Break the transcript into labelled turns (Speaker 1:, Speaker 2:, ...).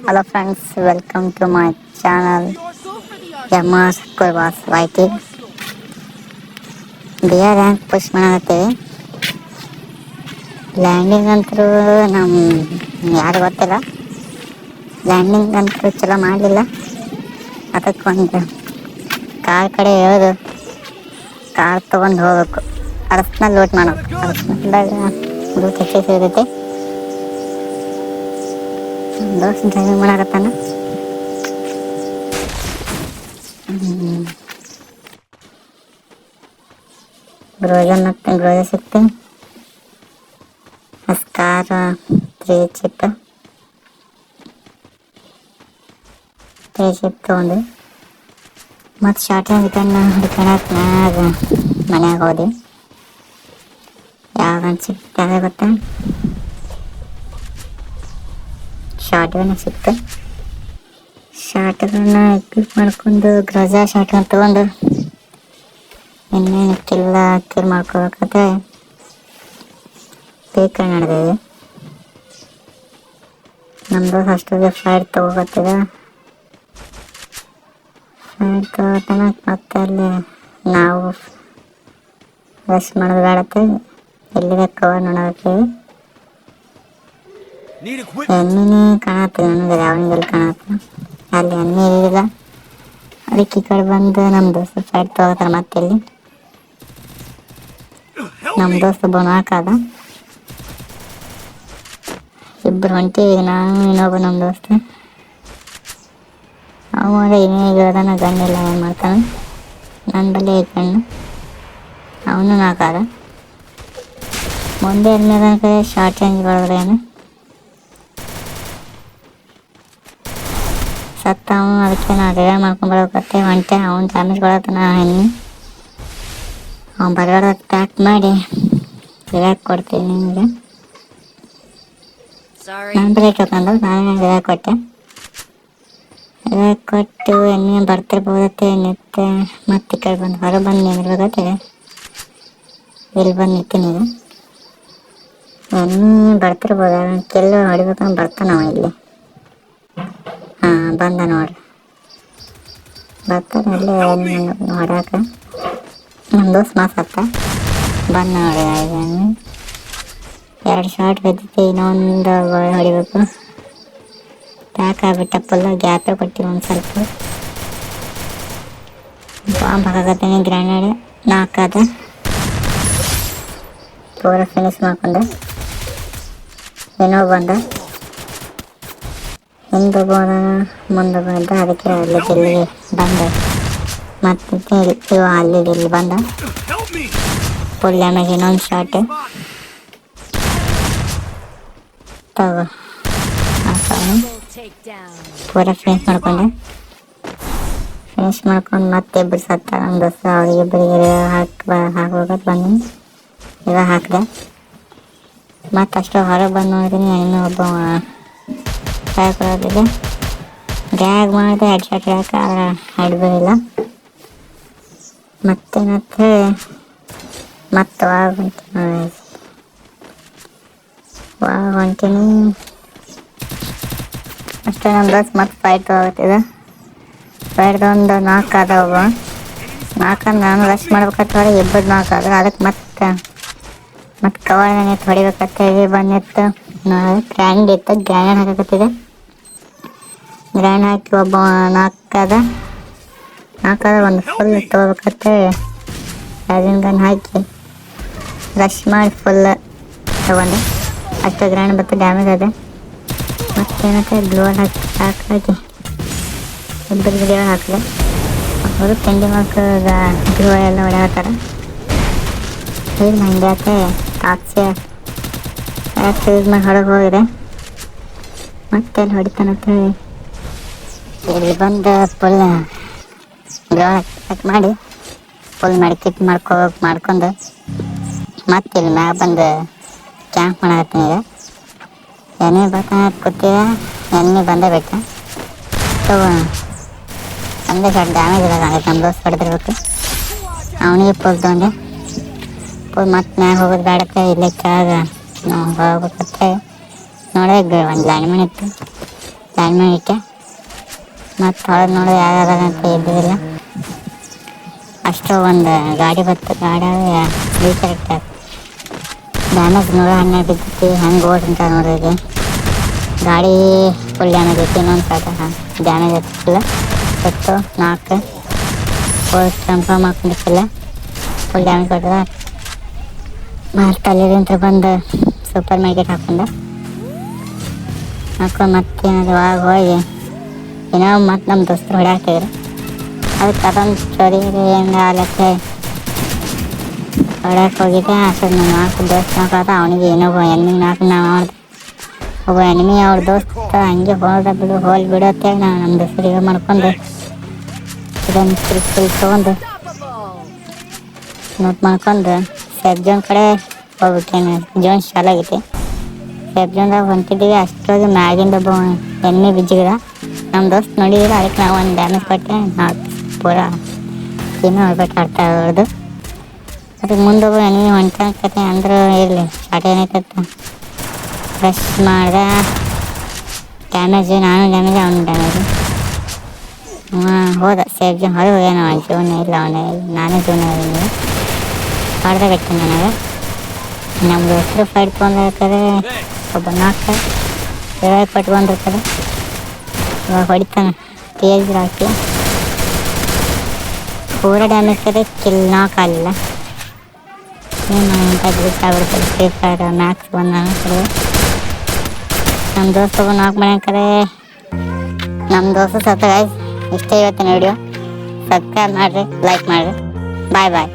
Speaker 1: Hello friends, welcome to my channel Yamas Kurvas YT. BR rank push ಮಾಡತ್ತೀವಿ. Landing ಅಂತೂ ಯಾರು ಗೊತ್ತಿಲ್ಲ. Landing ಅಂತೂ ಚಲೋ ಮಾಡಲಿಲ್ಲ. ಅದಕ್ಕೊಂದು ಕಾರ್ ಕಡೆ ಹೇಳೋದು ಕಾರ್ ತೊಗೊಂಡು ಹೋಗ್ಬೇಕು. ಅರಸ್ನಲ್ಲಿ ಲೋಟ್ ಮಾಡಬೇಕು. ಅರಸ್ನಲ್ದಾಗ ಲೂಟ್ ಹೆಚ್ಚು ಸಿಗುತ್ತೆ. ದೋಸ್ತ ಡ್ರೈವಿಂಗ್ ಮಾಡಕತ್ತಾನ. ಗ್ರೋಜ ಸಿಕ್ತು. ಸ್ಕಾರ್ 3 ಚಿಪ್ ತೊಗೊಂಡು ಮತ್ತು ಶಾರ್ಟ್ ರಿಟರ್ನ್ ಹಿಡ್ಕೊಳಕ್ಕೆ ಮನ್ಯಾಗ ಹೋದೆ. ಯಾವಾಗ ಸಿಕ್ತಾರೆ ಗೊತ್ತಾ, ಶಾರ್ಟ್ ಗನ್ ಸಿಕ್ತು. ಶಾರ್ಟ್ ಗನ್ನ ಎಕ್ವಿಪ್ ಮಾಡ್ಕೊಂಡು ಗ್ರೋಜ ಶಾರ್ಟ್ ಗನ್ ತೊಗೊಂಡು ಇನ್ನೇನು ಕಿಲ್ ಮಾಡ್ಕೋಬೇಕಾದ್ರೆ ಪೀಕ್ ನಡೆದಿದೆ. ನಮ್ಮದು ಅಷ್ಟೊಂದು ಫೈಟ್ ತೊಗೋತಿದ್ದ. ಫೈಟ್ ತೊಗೋತಾನ ಮತ್ತೆ ಅಲ್ಲಿ ನಾವು ರಶ್ ಮಾಡೋದು ಬೇಡತ್ತೆ. ಎಲ್ಲಿದೆ ಕವರ್ ನೋಡೋಕೆ ಎಮ್ಮಿನೇ ಕಾಣತ್ತೆ. ನನಗೆ ಯಾವನಿಗೆಲ್ಲಿ ಕಾಣತ್ತೆ ಅಲ್ಲಿ ಎಮ್ಮೆ ಇರಲಿಲ್ಲ. ಅದಕ್ಕೆ ಈ ಕಡೆ ಬಂದು ನಮ್ಮ ದೋಸ್ತ ಫೈಟ್ ತೊಗೋತಾರೆ. ಮತ್ತೆ ಇಲ್ಲಿ ನಮ್ಮ ದೋಸ್ತ ಬೋನಾಕದ ಇಬ್ಬರು ಹೊಂಟಿವಿ. ನಾನು ಇನ್ನೊಬ್ಬ ನಮ್ಮ ದೋಸ್ತ. ಅವಾಗ ಇನ್ನೇನ ಗಣ್ಣಿಲ್ಲ ಏನು ಮಾಡ್ತಾನೆ. ನನ್ನ ಬಳಿ ಐಕಣ್ಣು ಅವನು ನಾಕಾದ. ಮುಂದೆ ಎಲ್ಲಿದೆ ಶಾರ್ಟ್ ರೇಂಜ್ ಹೊಡೆದ್ರೇನು ಸತ್ತ ಅವನು. ಅದಕ್ಕೆ ನಾ ರಿವೈವ್ ಮಾಡ್ಕೊಂಡ್ಬರ್ಬೇಕತ್ತೆ. ಹೊಂಟೆ ಅವನು ಡ್ಯಾಮೇಜ್ ಕೊಡತ್ತಾನ. ಹೆಣ್ಣು ಅವ್ನು ಬರಗಾಡ ಪ್ಯಾಕ್ ಮಾಡಿ ರಿವೈವ್ ಕೊಡ್ತೀನಿ ನಿಮಗೆ. ನಾನು ಬ್ರೇಕ್ ಹಾಕೊಂಡು ನಾನೇ ರಿವೈವ್ ಕೊಟ್ಟೆ. ರಿವೈವ್ ಕೊಟ್ಟು ಎಣ್ಣೆ ಬರ್ತಿರ್ಬೋದತ್ತೆ. ನಿತ್ತೆ ಮತ್ತೆ ಈ ಕಡೆ ಬಂದು ಹೊರ ಬಂದು ನಿಂದಿರ್ಬೇಕತ್ತೆ. ಇಲ್ಲಿ ಬಂದು ನಿಂತೀನಿ. ಎಣ್ಣೆ ಬರ್ತಿರ್ಬೋದ ಕೆಲ್ಲು ಹೊಡಿಬೇಕಂದ್ರೆ ಬರ್ತಾನವ ಇಲ್ಲಿ. ಹಾಂ ಬಂದ ನೋಡ್ರಿ, ಬರ್ತಾನೆ ಅಲ್ಲೇ ಹೊಡ್ಯಾಕ. ನಮ್ಮ ದೋಸ್ತ ಮಾಸತ್ತ ಬಂದ ನೋಡಿ. ಎರಡು ಶಾರ್ಟ್ ಬಿದ್ದೈತಿ, ಇನ್ನೊಂದು ಹೊಡಿಬೇಕು. ಪ್ಯಾಕ್ ಆಗ್ಬಿಟ್ಟ ಫುಲ್. ಗ್ಯಾಪೇ ಕೊಟ್ಟಿವಿ ಒಂದು ಸ್ವಲ್ಪ. ಬಾಂಬ್ ಹಾಕಾಕತ್ತೀನಿ. ಗ್ರ್ಯಾನೇಡ್ ನಾಲ್ಕದ ಪೂರ ಫಿನಿಶ್ ಮಾಡ್ಕೊಂಡೆ. ಏನೋ ಬಂದ ಹಿಂದೆ ಬೋದ ಮುಂದೆ ಬಂದ. ಅದಕ್ಕೆ ಅಲ್ಲಿ ಜಿಲ್ಲಿಗೆ ಬಂದ. ಮತ್ತೆ ಇವ ಅಲ್ಲಿ ಇಲ್ಲಿ ಬಂದ. Full damage. ಇನ್ನೊಂದು ಶಾರ್ಟ್ ತಗೋ ಪೂರ ಫಿನಿಶ್ ಮಾಡ್ಕೊಂಡೆ. ಫಿನಿಶ್ ಮಾಡ್ಕೊಂಡು ಮತ್ತೆ ಇಬ್ಬರು ಸತ್ತ. ನಮ್ಮ ದೋಸ್ತ ಅವ್ರಿಗೆ ಇಬ್ಬರಿಗೆ ಹಾಕೋಕೆ ಬಂದು ಇವಾಗ ಹಾಕಿದೆ. ಮತ್ತು ಅಷ್ಟು ಹೊರಗೆ ಬಂದು ನೋಡಿದ್ದೀನಿ. ಇನ್ನೂ ಒಬ್ಬ ಕೊಡೋದಿದೆ. ಡ್ರ್ಯಾಗ್ ಮಾಡಿದೆ ಹೆಡ್ ಶಾಟ್ ಹೇಳಕ್ಕೆ. ಆದರೆ ಹೆಡ್ ಬರಲಿಲ್ಲ. ಮತ್ತೆ ಹೊಂಟೀನಿ ಅಷ್ಟೇ. ನಮ್ಮ ದೋಸ್ತ ಮತ್ತೆ ಫೈಟ್ ತೊಗೋತಿದೆ. ಫೈಟ್ ತೊಗೊಂಡು ನಾಲ್ಕಾದ. ಒಬ್ಬ ನಾಲ್ಕಂದು ನಾನು ರಶ್ ಮಾಡ್ಬೇಕಂತ ಇಬ್ಬರು ನಾಲ್ಕಾದ್ರೆ. ಅದಕ್ಕೆ ಮತ್ತೆ ಕವರ್ ನಿತ್ತು ಹೊಡಿಬೇಕಂತ ಹೇಳಿ ಬಂದಿತ್ತು. ಗ್ರ್ಯಾಂಡ್ ಇತ್ತು. ಗ್ರ್ಯಾಂಡ್ ಹಾಕಕತ್ತಿದೆ. ಗ್ರ್ಯಾಂಡ್ ಹಾಕಿ ಒಬ್ಬ ನಾಲ್ಕಾದ. ಒಂದು ಫುಲ್ ತೊಗೋಬೇಕಂತ ಚಾರ್ಜಿಂಗ್ ಗನ್ ಹಾಕಿ ರಶ್ ಮಾಡಿ ಫುಲ್ ತೊಗೊಂಡೆ. ಅಷ್ಟು ಗ್ರ್ಯಾಂಡ್ ಬತ್ತು. ಡ್ಯಾಮೇಜ್ ಅದೆ. ಮತ್ತೇನಕ್ಕೆ ಗ್ಲೋರ್ ಹಾಕಿ ಇಬ್ಬರು ವಿಡಿಯೋ ಹಾಕಿದೆ. ಅವರು ತಿಂಡಿ ಮಕ್ಕಳ ಗ್ಲೋ ಎಲ್ಲ ಹೊಡೆಯತ್ತಾರೆ. ಈಗ ನಂಗೆ ಯಾಕೆ ಕಾಕ್ಸಿ ಯೂಸ್ ಮಾಡಿ ಹೊರಗೆ ಹೋಗಿದೆ. ಮತ್ತೆ ಅಲ್ಲಿ ಹೊಡಿತಾನಂತ ಇಲ್ಲಿ ಬಂದು ಫುಲ್ ಗ್ಲೋ ಕಟ್ ಮಾಡಿ ಫುಲ್ ಮೆಡಿಕೇಟ್ ಮಾಡ್ಕೊಂಡು ಮತ್ತೆ ಇಲ್ಲಿ ಮ್ಯಾಗ ಬಂದು ಕ್ಯಾಂಪ್ ಮಾಡತ್ತೀನಿ. ಈಗ ಎಣ್ಣೆ ಬರ್ತಾನೆ ಕೂತಿದೆ. ಎಣ್ಣೆ ಬಂದೇ ಬೇಕು. ಸೊ ಒಂದೇ ಶಾರ್ಟ್ ಡ್ಯಾಮೇಜ್ ಇರೋದು. ಅದಕ್ಕೆ ನಮ್ಮ ದೋಸ್ತ ಹೊಡೆದಿರ್ಬೇಕು. ಅವನಿಗೆ ಫುಲ್ ತೊಗೊಂಡೆ. ಫುಲ್ ಮತ್ತೆ ಮ್ಯಾಗ ಹೋಗೋದು ಬೇಡಕ್ಕೆ. ಇಲ್ಲೇ ಕೆಳಗೆ ನಾವು ಹೋಗ್ಬೇಕತ್ತೆ. ನೋಡಿದ್ರೆ ಒಂದು ಲ್ಯಾಂಡ್ ಮನೆ ಇತ್ತು. ಪ್ಲ್ಯಾನ್ ಮಾಡಿಟ್ಟೆ. ಮತ್ತು ಹೊರಗೆ ನೋಡಿದ್ರೆ ಯಾರಾದಂತ ಇದ್ದಿಲ್ಲ. ಅಷ್ಟೋ ಒಂದು ಗಾಡಿ ಬತ್ತು. ಗಾಡಿಯಾಗ ಕರೆಕ್ಟ್ ಡ್ಯಾಮೇಜ್ 112 ಬಿದ್ದೈತಿ. ಹೆಂಗೆ ಓಡ್ರಂತ ನೋಡಿದ್ರೆ ಗಾಡಿ ಫುಲ್ ಡ್ಯಾಮೇಜ್ ಐತಿ. ಇನ್ನೊಂದು ಸಾಕ ಡ್ಯಾಮೇಜ್ ಆಗ್ತಿಲ್ಲ. ಸತ್ತು 4 ಪೋಸ್ಟ್ ಕನ್ಫರ್ಮ್ ಹಾಕೊಂಡಿಲ್ಲ. ಫುಲ್ ಡ್ಯಾಮೇಜ್ ಕೊಟ್ಟದ. ಮತ್ತು ಅಲ್ಲಿಂದ ಬಂದು ಸೂಪರ್ ಮಾರ್ಕೆಟ್ ಹಾಕೊಂಡು ಮತ್ತೇನಾದ್ರು ಒಳಗೆ ಹೋಗಿ ಏನೋ ಮತ್ತು ನಮ್ಮ ದೋಸ್ತರು ಹೊಡ್ಯಾಕ್ತಿದ್ರು. ಅದಕ್ಕೆ ಅದೊಂದು ಚೋರಿ ಹೆಂಗೆ ಆಲಕ್ಕೆ ಹೊಡ್ಯಾಕೆ ಹೋಗಿದ್ದೆ. ಅಷ್ಟೊಂದು ನಮ್ಮ 4 ದೋಸ್ತ ಹಾಕೋದ. ಅವನಿಗೆ ಏನೊಬ್ಬ ಎನಿಮಿಗೆ 4 ನಾವು ಮಾಡಿದೆ. ಒಬ್ಬ ಎನಿಮಿ ಅವ್ರ ದೋಸ್ತ ಹಂಗೆ ಹೋಲ್ ಬಿಡೋತ್ತೆ. ನಾವು ನಮ್ಮ ದೋಸ್ತರಿಗೆ ಮಾಡ್ಕೊಂಡು ಇದೊಂದು ಫುಲ್ ತೊಗೊಂಡು ನೋಟ್ ಮಾಡ್ಕೊಂಡು ಸೇಫ್ ಜೋನ್ ಕಡೆ ಹೋಗ್ಬೇಕೇನು. ಜೋನ್ ಚಾಲು ಆಗೈತಿ. ಸೇಫ್ ಜೋನ್ದಾಗ ಹೊಂಟಿದ್ದೀವಿ. ಅಷ್ಟೊಳಗೆ ಮ್ಯಾಗಿಂದ ಒಬ್ಬ ಎನಿಮಿ ಬಿದ್ದಿದ. ನಮ್ಮ ದೋಸ್ತ್ ನೋಡಿದ್ರೆ ಅದಕ್ಕೆ ನಾವು ಒಂದು ಡ್ಯಾಮೇಜ್ ಕೊಟ್ಟೆ. ನಾವು ಪೂರ ಏನೋ ಹೊರಬಿಟ್ಟು ಆಡ್ತಾ ಇರೋದು. ಅದಕ್ಕೆ ಮುಂದೊಬ್ಬ ಎನಿಮಿ ಹೊಂಟಕತ್ತೆ. ಅಂದ್ರೆ ಇರಲಿ ಸ್ಟಾರ್ಟ್ ಏನೈತತ್ತ ರಶ್ ಮಾಡಿದೆ. ಡ್ಯಾಮೇಜ್ ನಾನು ಡ್ಯಾಮೇಜ್ ಅವನು ಡ್ಯಾಮೇಜ್. ಹೋದ ಸೇಫ್ ಜೋನ್ ಹೊರಗೆ ಹೋಗ್ಯಾನ. ಜೋನ್ ಇಲ್ಲ ಅವನೇ. ನಾನೇ ಜೋನ್ ಹೊಡೆದೇ ಬಿಟ್ಟೆ ನನಗೆ. ನಮ್ಮ ದೋಸ್ತರು ಫೈಟ್ ತೊಗೊಂಡಿರ್ತಾರೆ. ಒಬ್ಬ 4 ಪಟ್ಟು ಬಂದಿರ್ತಾರೆ. ಇವಾಗ ಹೊಡಿತಾನೆ ತೇಜ್ ಹಾಕಿ ಪೂರ ಡ್ಯಾಮೇಜ್ ಕಡೆ ಕಿಲ್ 4 ಆಗಲಿಲ್ಲ. ಏನು ಅಂತ ಗ್ಲಿಚ್ ಆಗ್ಬಿಡ್ತಾರೆ. ಫ್ರೀ ಫೈರ್ ಮ್ಯಾಕ್ಸ್ ಬಂದ ನಮ್ಮ ದೋಸ್ತ ಒಬ್ಬ 4 ಮನೆ ಕಡೆ ನಮ್ಮ ದೋಸ್ತ ಸತ್ತ. ಇಷ್ಟೇ ಇವತ್ತಿನ ವಿಡಿಯೋ. ಸಬ್ಸ್ಕ್ರೈಬ್ ಮಾಡಿರಿ, ಲೈಕ್ ಮಾಡಿರಿ. ಬಾಯ್ ಬಾಯ್.